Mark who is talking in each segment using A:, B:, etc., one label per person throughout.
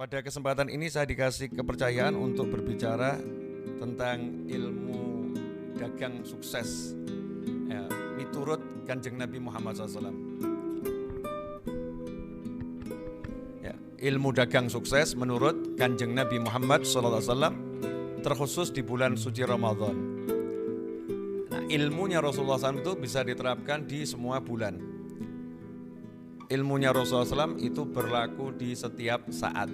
A: Pada kesempatan ini saya dikasih kepercayaan untuk berbicara tentang ilmu dagang sukses ya, miturut Kanjeng Nabi Muhammad SAW. Ya, ilmu dagang sukses menurut Kanjeng Nabi Muhammad SAW terkhusus di bulan suci Ramadan. Nah, ilmunya Rasulullah SAW itu bisa diterapkan di semua bulan. Ilmunya Rasulullah SAW itu berlaku di setiap saat.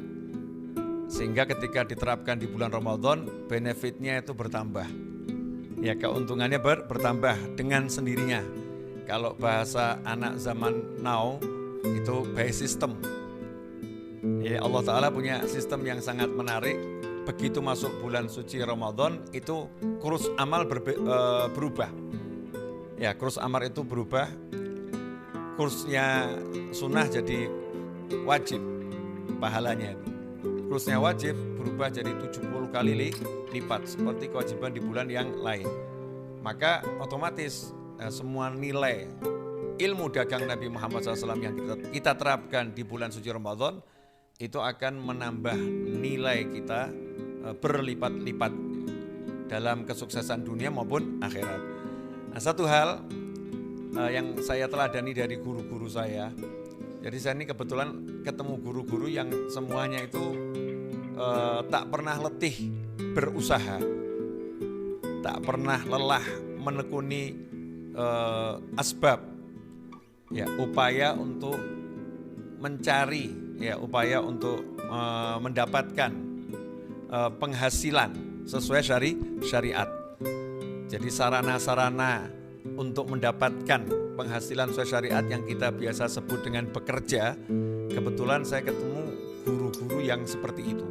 A: Sehingga ketika diterapkan di bulan Ramadan, benefitnya itu bertambah. Ya, keuntungannya bertambah dengan sendirinya. Kalau bahasa anak zaman now, itu by system. Ya, Allah Ta'ala punya sistem yang sangat menarik. Begitu masuk bulan suci Ramadan, itu kurus amal berubah. Ya, kurus amal itu berubah. Kursnya sunnah jadi wajib pahalanya. Kursnya wajib berubah jadi 70 kali lipat seperti kewajiban di bulan yang lain. Maka otomatis semua nilai ilmu dagang Nabi Muhammad SAW yang kita terapkan di bulan suci Ramadan itu akan menambah nilai kita berlipat-lipat dalam kesuksesan dunia maupun akhirat. Nah, satu hal yang saya teladani dari guru-guru saya. Jadi saya ini kebetulan ketemu guru-guru yang semuanya itu tak pernah letih berusaha, tak pernah lelah menekuni asbab, ya, upaya untuk mencari, ya, upaya untuk mendapatkan penghasilan sesuai syariat. Jadi sarana-sarana untuk mendapatkan penghasilan sesuai syariat yang kita biasa sebut dengan bekerja, kebetulan saya ketemu guru-guru yang seperti itu.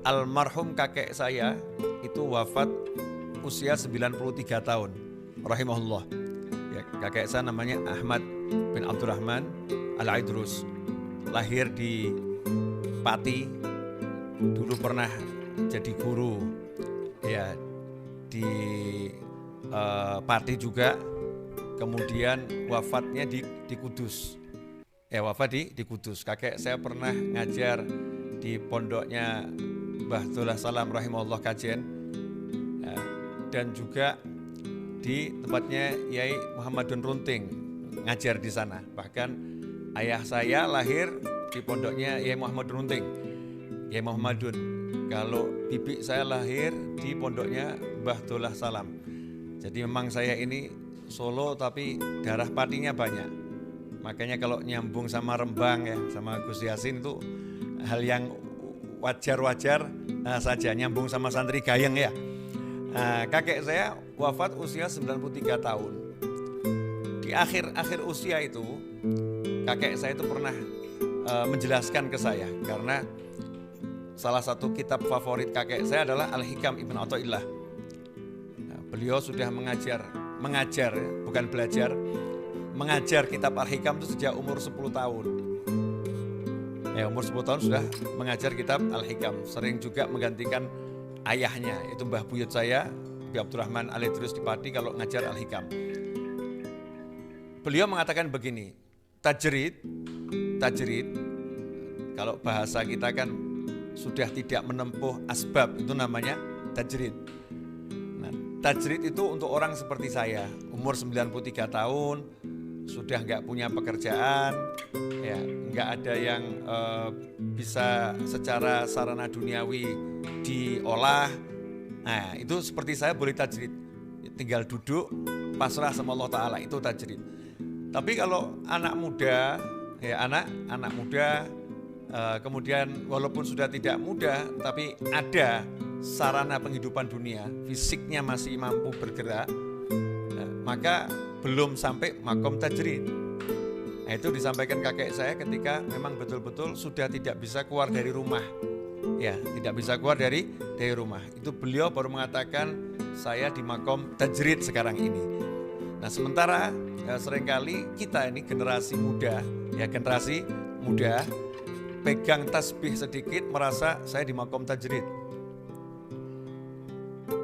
A: Almarhum kakek saya itu wafat usia 93 tahun, rahimahullah. Ya, kakek saya namanya Ahmad bin Abdurrahman Al-Aidrus. Lahir di Pati, dulu pernah jadi guru ya di Pati juga, kemudian wafatnya di Kudus. Ya, wafat di Kudus. Kakek saya pernah ngajar di pondoknya Mbah Dullah Salam rahimahullah Kajen, ya, dan juga di tempatnya Yai Muhammadun Runting ngajar di sana. Bahkan ayah saya lahir di pondoknya Yai Muhammadun Runting, Yai Muhammadun. Kalau bibi saya lahir di pondoknya Mbah Dullah Salam. Jadi memang saya ini Solo tapi darah Patinya banyak. Makanya kalau nyambung sama Rembang ya, sama Gus Yasin itu hal yang wajar-wajar saja, nyambung sama santri Gayeng ya. Kakek saya wafat usia 93 tahun. Di akhir usia itu kakek saya itu pernah menjelaskan ke saya, karena salah satu kitab favorit kakek saya adalah Al-Hikam Ibn Athaillah. Beliau sudah mengajar, bukan belajar, mengajar kitab Al-Hikam itu sejak umur 10 tahun. Ya, umur 10 tahun sudah mengajar kitab Al-Hikam. Sering juga menggantikan ayahnya, itu Mbah Buyut saya, Mbah Abdurrahman Al-Idrus di Pati, kalau ngajar Al-Hikam. Beliau mengatakan begini, tajrid, kalau bahasa kita kan sudah tidak menempuh asbab, itu namanya tajrid. Tajrid itu untuk orang seperti saya, umur 93 tahun, sudah nggak punya pekerjaan, ya, nggak ada yang bisa secara sarana duniawi diolah. Nah, itu seperti saya boleh tajrid, tinggal duduk, pasrah sama Allah Ta'ala, itu tajrid. Tapi kalau anak muda, ya anak muda, kemudian walaupun sudah tidak muda, tapi ada sarana penghidupan dunia, fisiknya masih mampu bergerak, maka belum sampai makom tajrid. Nah, itu disampaikan kakek saya ketika memang betul-betul sudah tidak bisa keluar dari rumah. Ya, tidak bisa keluar dari rumah. Itu beliau baru mengatakan saya di makom tajrid sekarang ini. Nah, sementara seringkali kita ini generasi muda pegang tasbih sedikit merasa saya di makom tajrid.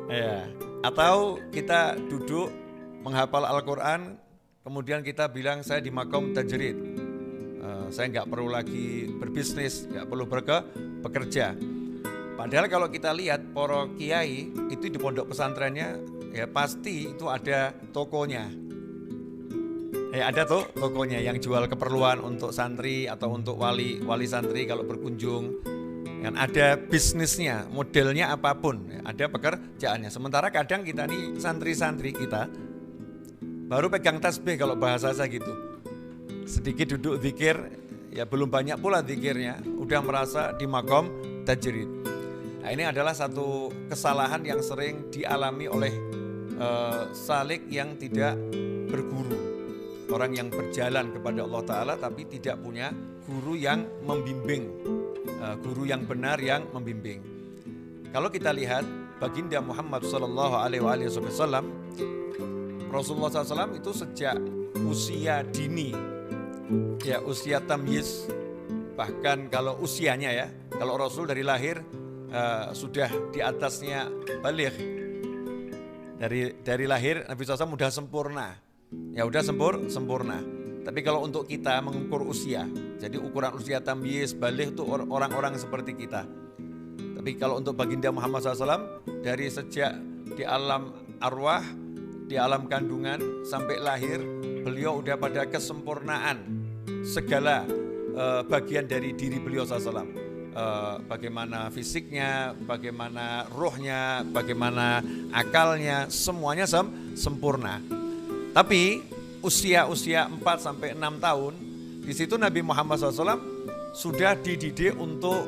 A: Ya, atau kita duduk menghafal Al-Quran, kemudian kita bilang saya di makom tajrid. Saya nggak perlu lagi berbisnis, nggak perlu bekerja. Padahal kalau kita lihat para kiai itu di pondok pesantrennya ya pasti itu ada tokonya. Ada tuh tokonya yang jual keperluan untuk santri atau untuk wali santri kalau berkunjung. Kan ada bisnisnya, modelnya apapun, ada pekerjaannya. Sementara kadang kita nih santri-santri kita baru pegang tasbih kalau bahasa saya gitu. Sedikit duduk zikir, ya belum banyak pula zikirnya, udah merasa di makom tajrid. Nah, ini adalah satu kesalahan yang sering dialami oleh salik yang tidak berguru. Orang yang berjalan kepada Allah Ta'ala tapi tidak punya guru yang membimbing. Guru yang benar yang membimbing. Kalau kita lihat baginda Muhammad SAW, Rasulullah SAW itu sejak usia dini, ya usia tamyiz, bahkan kalau usianya ya, kalau Rasul dari lahir sudah di atasnya baligh, dari lahir Nabi SAW sudah sempurna, ya udah sempurna. Tapi kalau untuk kita mengukur usia, jadi ukuran usia tamyiz, baligh itu orang-orang seperti kita. Tapi kalau untuk baginda Muhammad SAW, dari sejak di alam arwah, di alam kandungan sampai lahir, beliau udah pada kesempurnaan segala bagian dari diri beliau SAW. Bagaimana fisiknya, bagaimana ruhnya, bagaimana akalnya, semuanya sempurna. Tapi usia 4 sampai 6 tahun, di situ Nabi Muhammad SAW sudah dididik untuk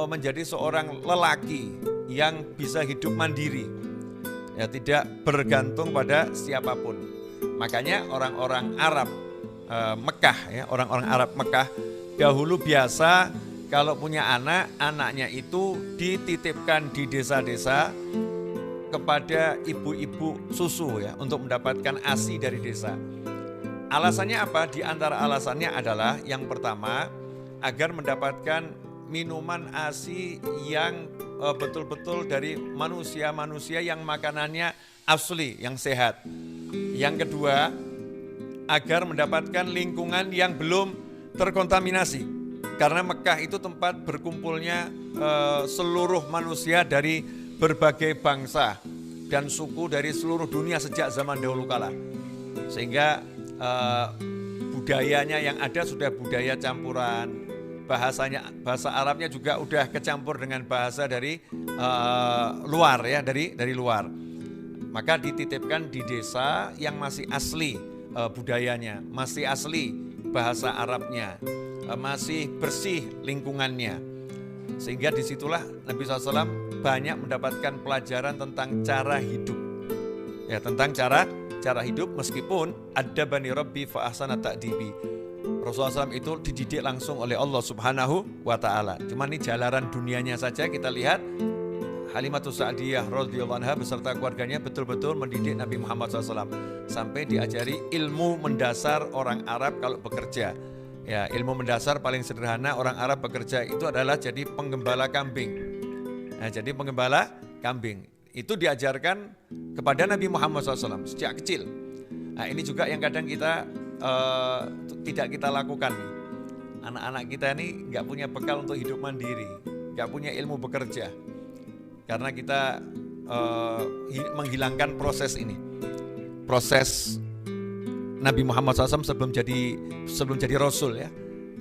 A: menjadi seorang lelaki yang bisa hidup mandiri, ya tidak bergantung pada siapapun. Makanya orang-orang Arab Mekah, ya orang-orang Arab Mekah dahulu biasa kalau punya anaknya itu dititipkan di desa-desa kepada ibu-ibu susu ya untuk mendapatkan ASI dari desa. Alasannya apa? Di antara alasannya adalah yang pertama agar mendapatkan minuman ASI yang betul-betul dari manusia-manusia yang makanannya asli, yang sehat. Yang kedua, agar mendapatkan lingkungan yang belum terkontaminasi. Karena Mekah itu tempat berkumpulnya seluruh manusia dari berbagai bangsa dan suku dari seluruh dunia sejak zaman dahulu kala. Sehingga budayanya yang ada sudah budaya campuran, bahasa Arabnya juga udah kecampur dengan bahasa dari luar ya, dari luar. Maka dititipkan di desa yang masih asli budayanya, masih asli bahasa Arabnya, masih bersih lingkungannya. Sehingga disitulah Nabi SAW banyak mendapatkan pelajaran tentang cara hidup, ya tentang cara hidup. Meskipun ada bani Rabbi fa ahsana ta'dibi, Rasulullah SAW itu dididik langsung oleh Allah Subhanahu wa Ta'ala. Cuma ini jalanan dunianya saja kita lihat, Halimatus Sa'diyah radhiyallahu anha beserta keluarganya betul-betul mendidik Nabi Muhammad SAW sampai diajari ilmu mendasar orang Arab kalau bekerja. Ya, ilmu mendasar paling sederhana orang Arab bekerja itu adalah jadi penggembala kambing. Nah, jadi penggembala kambing itu diajarkan kepada Nabi Muhammad SAW sejak kecil. Nah, ini juga yang kadang kita tidak kita lakukan. Anak-anak kita ini nggak punya bekal untuk hidup mandiri, nggak punya ilmu bekerja, karena kita menghilangkan proses ini, proses Nabi Muhammad SAW sebelum jadi Rasul ya,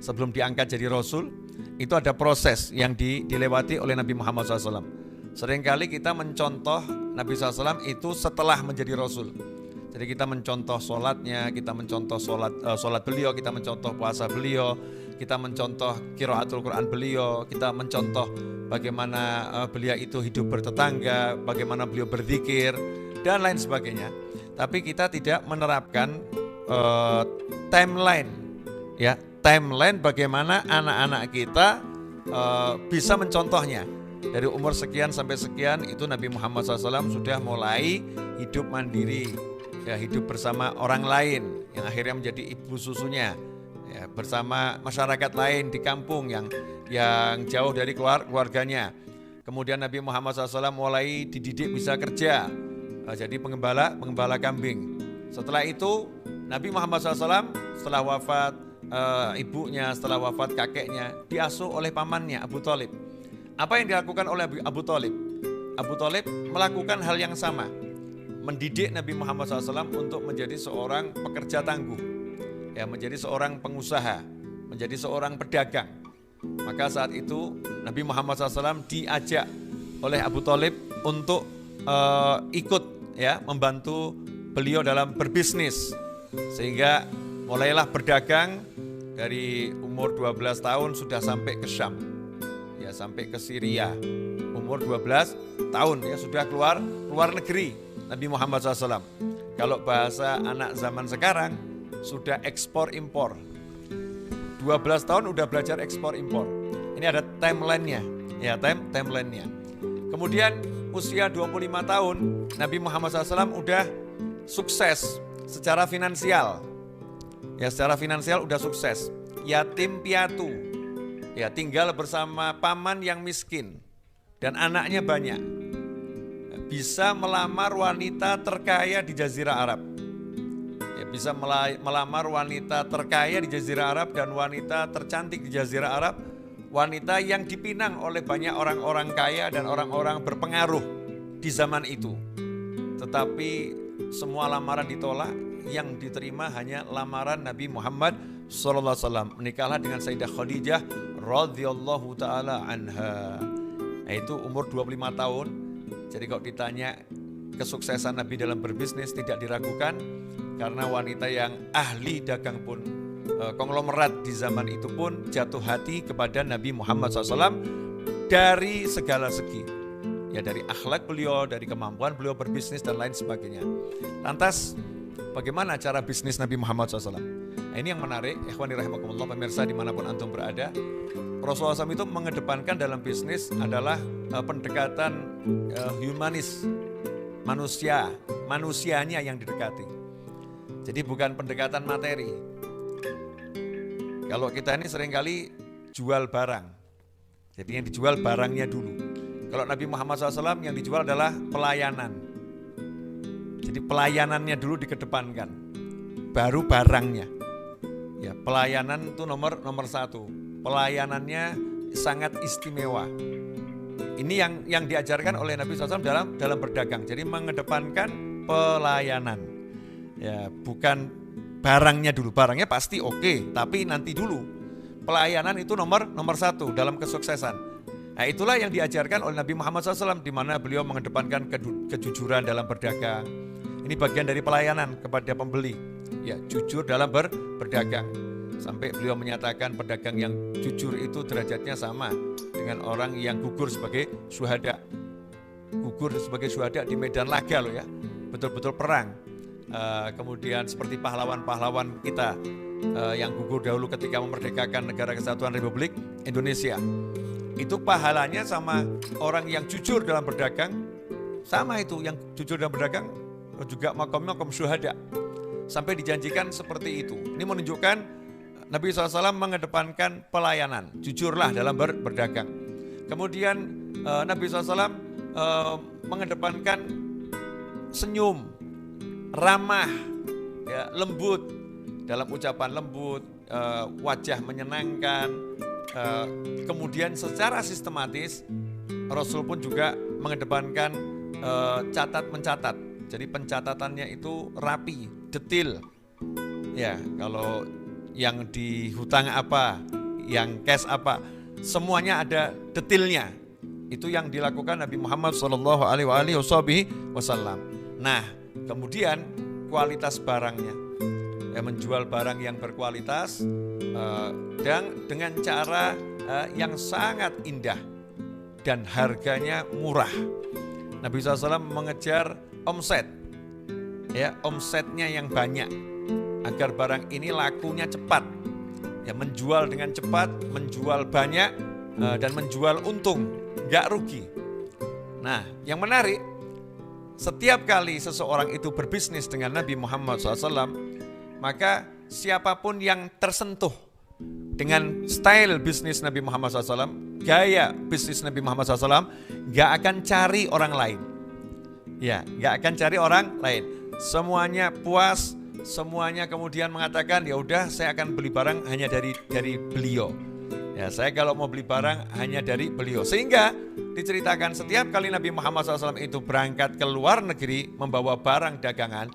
A: sebelum diangkat jadi Rasul itu ada proses yang dilewati oleh Nabi Muhammad SAW. Seringkali kita mencontoh Nabi SAW itu setelah menjadi Rasul. Jadi kita mencontoh sholatnya, kita mencontoh sholat beliau, kita mencontoh puasa beliau, kita mencontoh qiraatul Quran beliau, kita mencontoh bagaimana beliau itu hidup bertetangga, bagaimana beliau berzikir dan lain sebagainya. Tapi kita tidak menerapkan timeline, ya timeline bagaimana anak-anak kita bisa mencontohnya. Dari umur sekian sampai sekian itu Nabi Muhammad SAW sudah mulai hidup mandiri, ya hidup bersama orang lain yang akhirnya menjadi ibu susunya, ya, bersama masyarakat lain di kampung yang jauh dari keluarganya. Kemudian Nabi Muhammad SAW mulai dididik bisa kerja, jadi penggembala kambing. Setelah itu Nabi Muhammad SAW setelah wafat ibunya, setelah wafat kakeknya, diasuh oleh pamannya Abu Thalib. Apa yang dilakukan oleh Abu Thalib? Abu Thalib melakukan hal yang sama, mendidik Nabi Muhammad SAW untuk menjadi seorang pekerja tangguh, ya, menjadi seorang pengusaha, menjadi seorang pedagang. Maka saat itu Nabi Muhammad SAW diajak oleh Abu Thalib untuk ikut, ya, membantu beliau dalam berbisnis, sehingga mulailah berdagang dari umur 12 tahun sudah sampai ke Syam, ya, sampai ke Syria. Umur 12 tahun, ya, sudah keluar negeri Nabi Muhammad SAW. Kalau bahasa anak zaman sekarang sudah ekspor impor. 12 tahun udah belajar ekspor impor. Ini ada timeline-nya, ya, timeline-nya. Kemudian usia 25 tahun Nabi Muhammad SAW udah sukses secara finansial. Ya, secara finansial udah sukses. Yatim piatu, ya, tinggal bersama paman yang miskin dan anaknya banyak. Bisa melamar wanita terkaya di Jazirah Arab. Ya, bisa melamar wanita terkaya di Jazirah Arab dan wanita tercantik di Jazirah Arab. Wanita yang dipinang oleh banyak orang-orang kaya dan orang-orang berpengaruh di zaman itu. Tetapi semua lamaran ditolak, yang diterima hanya lamaran Nabi Muhammad SAW. Menikahlah dengan Sayyidah Khadijah radhiyallahu taala anha. Nah, itu umur 25 tahun. Jadi kalau ditanya kesuksesan Nabi dalam berbisnis tidak diragukan, karena wanita yang ahli dagang pun, konglomerat di zaman itu pun jatuh hati kepada Nabi Muhammad SAW dari segala segi. Ya, dari akhlak beliau, dari kemampuan beliau berbisnis dan lain sebagainya. Lantas bagaimana cara bisnis Nabi Muhammad SAW? Nah, ini yang menarik, ikhwani rahimakumullah, pemirsa dimanapun antum berada. Rasulullah SAW itu mengedepankan dalam bisnis adalah pendekatan humanis, manusianya yang didekati. Jadi bukan pendekatan materi. Kalau kita ini seringkali jual barang, jadi yang dijual barangnya dulu. Kalau Nabi Muhammad SAW yang dijual adalah pelayanan. Jadi pelayanannya dulu dikedepankan, baru barangnya. Ya, pelayanan itu nomor satu. Pelayanannya sangat istimewa. Ini yang diajarkan oleh Nabi SAW dalam berdagang. Jadi mengedepankan pelayanan. Ya, bukan barangnya dulu. Barangnya pasti oke, tapi nanti dulu. Pelayanan itu nomor satu dalam kesuksesan. Nah, itulah yang diajarkan oleh Nabi Muhammad SAW, di mana beliau mengedepankan kejujuran dalam berdagang. Ini bagian dari pelayanan kepada pembeli. Ya, jujur dalam berdagang. Sampai beliau menyatakan pedagang yang jujur itu derajatnya sama dengan orang yang gugur sebagai syuhada. Gugur sebagai syuhada di medan laga loh, ya. Betul-betul perang. Kemudian seperti pahlawan-pahlawan kita yang gugur dahulu ketika memerdekakan Negara Kesatuan Republik Indonesia. Itu pahalanya sama orang yang jujur dalam berdagang, sama itu yang jujur dalam berdagang juga makom syuhada. Sampai dijanjikan seperti itu. Ini menunjukkan Nabi SAW mengedepankan pelayanan, jujurlah dalam berdagang. Kemudian Nabi SAW mengedepankan senyum, ramah, ya, lembut, dalam ucapan lembut, wajah menyenangkan. Kemudian secara sistematis Rasul pun juga mengedepankan mencatat. Jadi pencatatannya itu rapi, detail. Ya, kalau yang di hutang apa, yang cash apa, semuanya ada detailnya. Itu yang dilakukan Nabi Muhammad SAW. Nah, kemudian kualitas barangnya, ya, menjual barang yang berkualitas dan dengan cara yang sangat indah dan harganya murah. Nabi SAW mengejar omset, ya, omsetnya yang banyak agar barang ini lakunya cepat, ya, menjual dengan cepat, menjual banyak dan menjual untung, nggak rugi. Nah, yang menarik, setiap kali seseorang itu berbisnis dengan Nabi Muhammad SAW, maka siapapun yang tersentuh dengan style bisnis Nabi Muhammad SAW, gaya bisnis Nabi Muhammad SAW, gak akan cari orang lain. Ya, gak akan cari orang lain. Semuanya puas, semuanya kemudian mengatakan ya udah saya akan beli barang hanya dari beliau. Ya, saya kalau mau beli barang hanya dari beliau. Sehingga diceritakan setiap kali Nabi Muhammad SAW itu berangkat ke luar negeri membawa barang dagangan,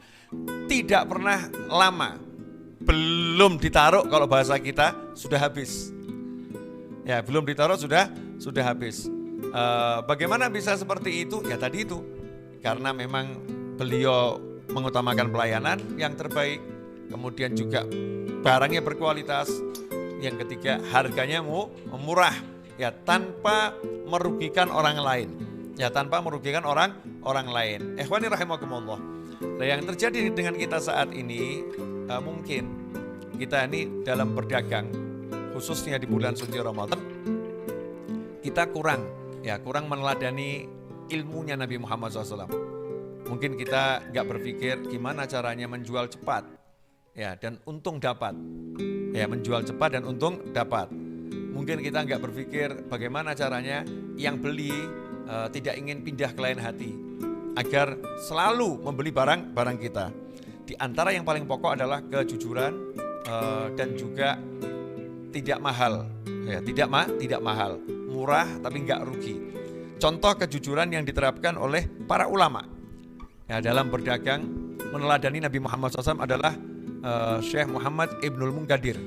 A: tidak pernah lama, belum ditaruh kalau bahasa kita sudah habis. Ya, belum ditaruh sudah habis. Bagaimana bisa seperti itu? Ya tadi itu, karena memang beliau mengutamakan pelayanan yang terbaik, kemudian juga barangnya berkualitas. Yang ketiga, harganya murah, ya tanpa merugikan orang lain. Ya tanpa merugikan orang lain. Ikhwani rahimakumullah. Nah, yang terjadi dengan kita saat ini, mungkin kita ini dalam berdagang, khususnya di bulan suci Ramadan, kita kurang meneladani ilmunya Nabi Muhammad SAW. Mungkin kita nggak berpikir gimana caranya menjual cepat, ya dan untung dapat. Ya, menjual cepat dan untung dapat. Mungkin kita nggak berpikir bagaimana caranya yang beli tidak ingin pindah ke lain hati agar selalu membeli barang kita. Di antara yang paling pokok adalah kejujuran dan juga tidak mahal. Ya, tidak mahal, murah tapi nggak rugi. Contoh kejujuran yang diterapkan oleh para ulama ya, dalam berdagang meneladani Nabi Muhammad SAW adalah Syekh Muhammad Ibnul Munkadir.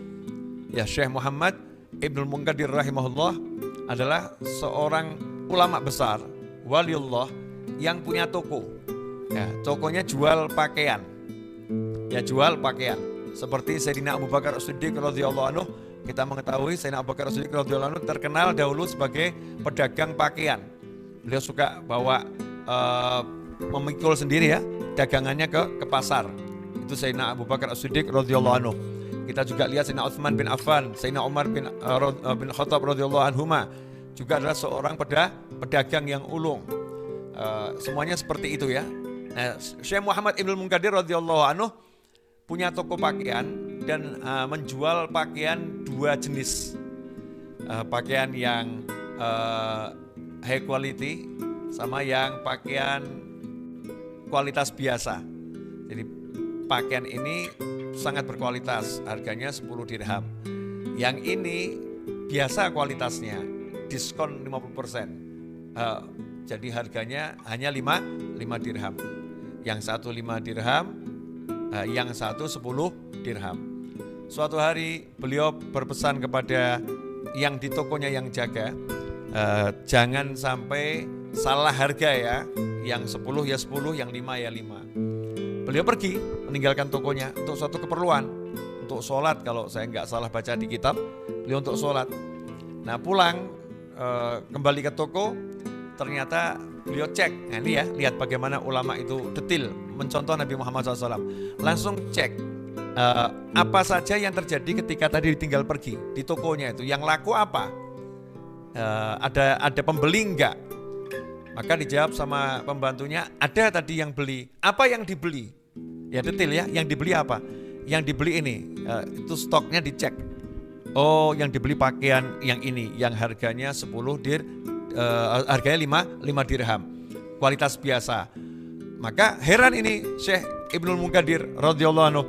A: Ya, Syekh Muhammad Ibnul Munkadir rahimahullah adalah seorang ulama besar, waliullah yang punya toko. Ya, tokonya jual pakaian. Ya, jual pakaian. Seperti Sayyidina Abu Bakar As-Siddiq radhiyallahu anhu, kita mengetahui Sayyidina Abu Bakar As-Siddiq radhiyallahu anhu terkenal dahulu sebagai pedagang pakaian. Beliau suka bawa memikul sendiri ya dagangannya ke pasar. Itu Sayyidina Abu Bakar As-Siddiq radhiyallahu anhu. Kita juga lihat Sayyidina Utsman bin Affan, Sayyidina Umar bin Khattab radhiyallahu anhuma juga adalah seorang pedagang yang ulung. Semuanya seperti itu ya. Nah, Syekh Muhammad Ibnul Munkadir radhiyallahu anhu punya toko pakaian dan menjual pakaian dua jenis. Pakaian yang high quality sama yang pakaian kualitas biasa. Jadi pakaian ini sangat berkualitas, harganya 10 dirham. Yang ini biasa kualitasnya, diskon 50%. Jadi harganya hanya 5 dirham. Yang satu 5 dirham, yang satu 10 dirham. Suatu hari beliau berpesan kepada yang di tokonya yang jaga, jangan sampai salah harga ya, yang 10 ya 10, yang 5 ya 5. Beliau pergi meninggalkan tokonya untuk suatu keperluan, untuk sholat kalau saya nggak salah baca di kitab, beliau untuk sholat. Nah pulang kembali ke toko, ternyata beliau cek, nah ini ya lihat bagaimana ulama itu detil mencontoh Nabi Muhammad SAW. Langsung cek apa saja yang terjadi ketika tadi ditinggal pergi di tokonya itu, yang laku apa, ada pembeli enggak. Maka dijawab sama pembantunya, ada tadi yang beli. Apa yang dibeli? Ya detil ya, yang dibeli apa? Yang dibeli ini, itu stoknya dicek. Oh, yang dibeli pakaian yang ini, yang harganya 10 harganya 5 dirham. Kualitas biasa. Maka heran ini Syekh Ibnul Munkadir radhiyallahu anhu.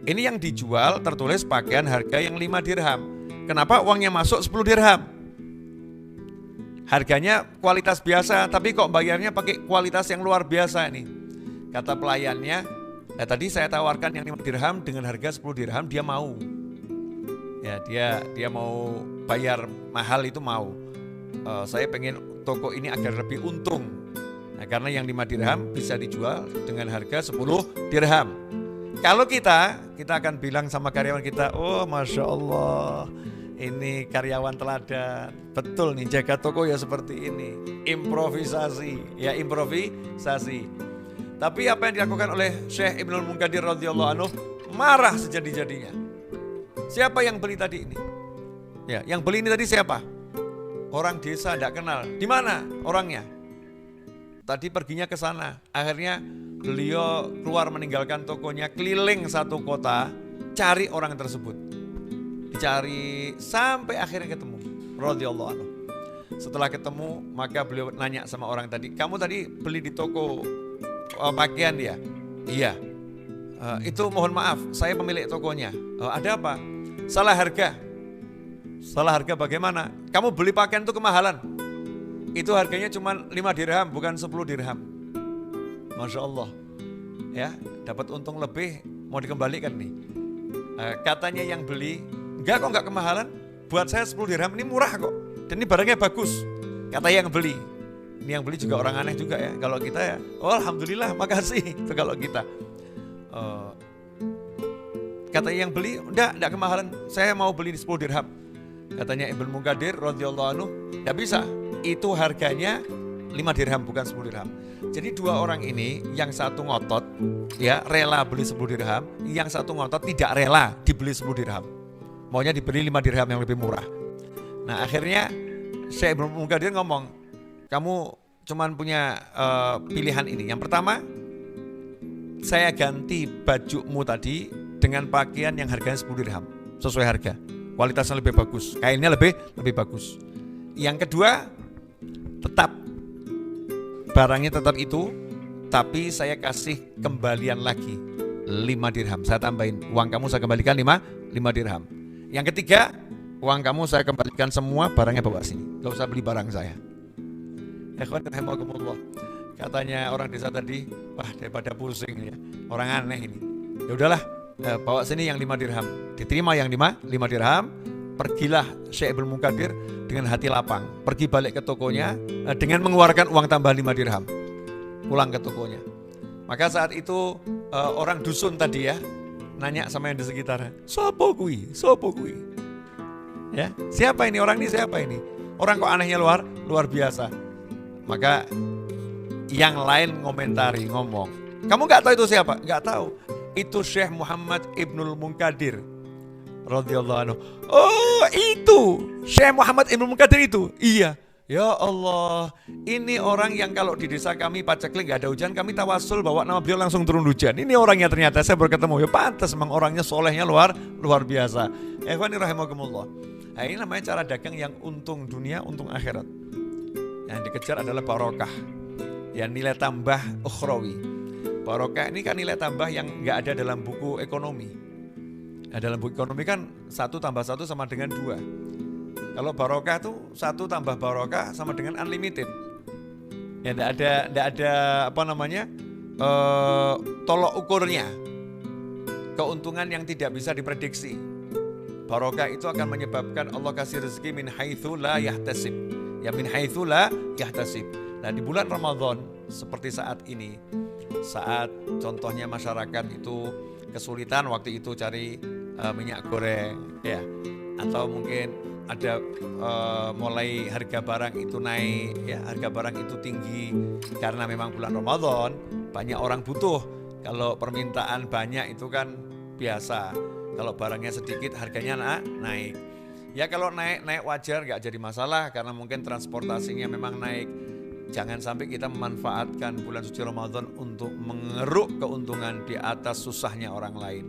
A: Ini yang dijual tertulis pakaian harga yang 5 dirham. Kenapa uangnya masuk 10 dirham? Harganya kualitas biasa, tapi kok bayarnya pakai kualitas yang luar biasa ini. Kata pelayannya, tadi saya tawarkan yang 5 dirham dengan harga 10 dirham, dia mau. Ya, dia mau bayar mahal itu mau. Saya pengen toko ini agar lebih untung. Nah, karena yang 5 dirham bisa dijual dengan harga 10 dirham. Kalau kita akan bilang sama karyawan kita, oh Masya Allah, ini karyawan teladan, betul nih jaga toko ya seperti ini, improvisasi. Tapi apa yang dilakukan oleh Syekh Ibnul Munkadir radhiyallahu anhu, marah sejadi-jadinya. Siapa yang beli tadi ini? Ya, yang beli ini tadi siapa? Orang desa, tidak kenal. Di mana orangnya? Tadi perginya ke sana. Akhirnya beliau keluar meninggalkan tokonya, keliling satu kota, cari orang tersebut. Dicari sampai akhirnya ketemu, radhiyallahu anhu. Setelah ketemu, maka beliau nanya sama orang tadi, kamu tadi beli di toko pakaian ya? Iya. Itu mohon maaf, saya pemilik tokonya. Ada apa? Salah harga. Salah harga bagaimana? Kamu beli pakaian itu kemahalan. Itu harganya cuma 5 dirham, bukan 10 dirham. Masya Allah. Ya, dapat untung lebih, mau dikembalikan nih. Katanya yang beli, enggak kok, enggak kemahalan. Buat saya 10 dirham ini murah kok. Dan ini barangnya bagus. Kata yang beli. Ini yang beli juga orang aneh juga ya. Kalau kita ya, oh alhamdulillah, makasih. Itu kalau kita. Katanya yang beli, enggak kemahalan. Saya mau beli di 10 dirham. Katanya Ibnu Munkadir radhiyallahu anhu, enggak bisa. Itu harganya 5 dirham bukan 10 dirham. Jadi dua orang ini, yang satu ngotot ya rela beli 10 dirham, yang satu ngotot tidak rela dibeli 10 dirham. Maunya dibeli 5 dirham yang lebih murah. Nah, akhirnya Syekh Ibnu Munkadir ngomong, kamu cuman punya pilihan ini. Yang pertama, saya ganti bajumu tadi dengan pakaian yang harganya 10 dirham, sesuai harga. Kualitasnya lebih bagus, kainnya lebih bagus. Yang kedua, tetap barangnya tetap itu, tapi saya kasih kembalian lagi 5 dirham. Saya tambahin, uang kamu saya kembalikan 5 dirham. Yang ketiga, uang kamu saya kembalikan semua, barangnya bawa sini. Gak usah beli barang saya. Katanya orang desa tadi, wah daripada pusing ya, orang aneh ini. Ya udahlah, bawa sini yang 5 dirham. Diterima yang 5 dirham. Pergilah Syekh Ibnu Munkadir dengan hati lapang. Pergi balik ke tokonya dengan mengeluarkan uang tambah 5 dirham. Pulang ke tokonya. Maka saat itu orang dusun tadi ya, nanya sama yang di sekitar, sopo kui? Ya, siapa ini orang ini, siapa ini? Orang kok anehnya luar biasa. Maka yang lain ngomong, kamu nggak tahu itu siapa? Nggak tahu. Itu Syekh Muhammad Ibnul Munkadir radhiyallahu anhu. Oh, itu Syekh Muhammad Ibnul Munkadir itu. Iya. Ya Allah, ini orang yang kalau di desa kami paceklik gak ada hujan, kami tawasul bawa nama beliau langsung turun hujan. Ini orangnya, ternyata saya baru ketemu. Ya pantas, memang orangnya solehnya luar biasa. Ikhwani rahimakumullah. Nah, ini namanya cara dagang yang untung dunia, untung akhirat. Yang dikejar adalah barokah. Ya, nilai tambah ukhrawi. Barokah ini kan nilai tambah yang gak ada dalam buku ekonomi. Nah, dalam buku ekonomi kan 1 tambah 1 sama dengan 2. Kalau barokah tuh 1 tambah barokah sama dengan unlimited. Ya enggak ada apa namanya? Tolok ukurnya. Keuntungan yang tidak bisa diprediksi. Barokah itu akan menyebabkan Allah kasih rezeki min haitsu la yahtasib. Ya min haitsu la yahtasib. Nah, di bulan Ramadan seperti saat ini, saat contohnya masyarakat itu kesulitan waktu itu cari minyak goreng ya, atau mungkin ada mulai harga barang itu naik ya, harga barang itu tinggi karena memang bulan Ramadan banyak orang butuh. Kalau permintaan banyak itu kan biasa, kalau barangnya sedikit harganya naik. Ya kalau naik wajar, gak jadi masalah karena mungkin transportasinya memang naik. Jangan sampai kita memanfaatkan bulan suci Ramadan untuk mengeruk keuntungan di atas susahnya orang lain.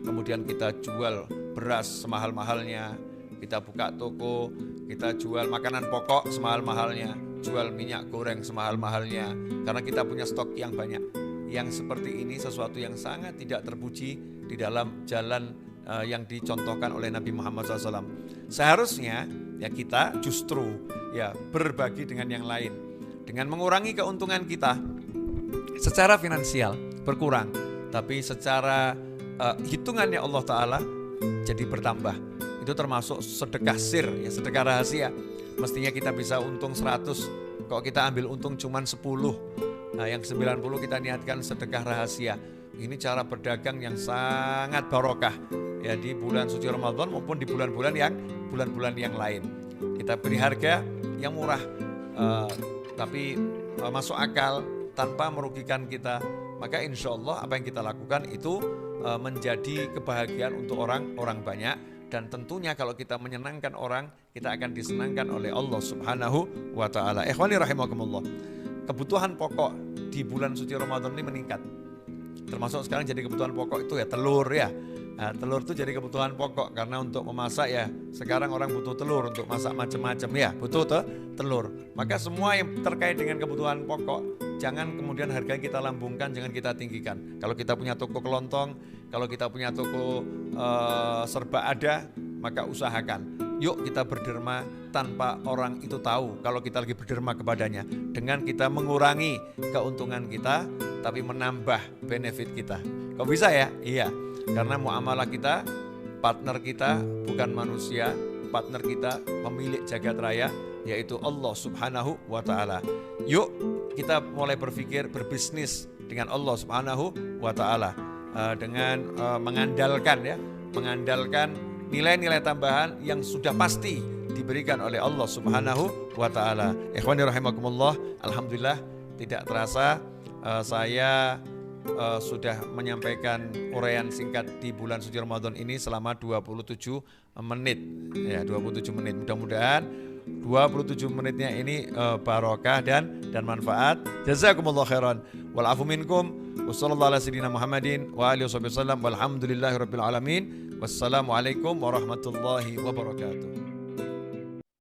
A: Kemudian kita jual beras semahal-mahalnya, kita buka toko, kita jual makanan pokok semahal-mahalnya, jual minyak goreng semahal-mahalnya, karena kita punya stok yang banyak. Yang seperti ini sesuatu yang sangat tidak terpuji di dalam jalan yang dicontohkan oleh Nabi Muhammad SAW. Seharusnya ya kita justru ya berbagi dengan yang lain. Dengan mengurangi keuntungan kita secara finansial berkurang, tapi secara hitungannya Allah Ta'ala jadi bertambah. Itu termasuk sedekah sir, ya, sedekah rahasia. Mestinya kita bisa untung 100, kok kita ambil untung cuman 10. Nah, yang 90 kita niatkan sedekah rahasia. Ini cara berdagang yang sangat barokah ya di bulan suci Ramadan maupun di bulan-bulan yang lain. Kita beri harga yang murah, tapi masuk akal tanpa merugikan kita. Maka insya Allah apa yang kita lakukan itu menjadi kebahagiaan untuk orang banyak. Dan tentunya kalau kita menyenangkan orang, kita akan disenangkan oleh Allah Subhanahu wa ta'ala. Ikhwani rahimakumullah. Kebutuhan pokok di bulan suci Ramadan ini meningkat. Termasuk sekarang jadi kebutuhan pokok itu ya telur ya. Nah, telur itu jadi kebutuhan pokok karena untuk memasak ya sekarang orang butuh telur untuk masak macam-macam ya butuh telur. Maka semua yang terkait dengan kebutuhan pokok jangan kemudian harganya kita lambungkan, jangan kita tinggikan. Kalau kita punya toko kelontong, kalau kita punya toko serba ada, maka usahakan. Yuk kita berderma tanpa orang itu tahu kalau kita lagi berderma kepadanya. Dengan kita mengurangi keuntungan kita tapi menambah benefit kita. Kok bisa ya? Iya. Karena muamalah kita, partner kita bukan manusia, partner kita pemilik jagat raya yaitu Allah Subhanahu wa Ta'ala. Yuk kita mulai berpikir berbisnis dengan Allah Subhanahu wa Ta'ala dengan mengandalkan nilai-nilai tambahan yang sudah pasti diberikan oleh Allah Subhanahu wa Ta'ala. Ikhwani rahimakumullah, alhamdulillah tidak terasa saya sudah menyampaikan uraian singkat di bulan suci Ramadan ini selama 27 menit. Ya, 27 menit. Mudah-mudahan 27 menitnya ini barokah dan manfaat. Jazakumullah khairan. Wal afu minkum. Wassallallahu ala sayyidina Muhammadin wa alihi wasallam. Walhamdulillahirabbil alamin. Wassalamualaikum warahmatullahi wabarakatuh.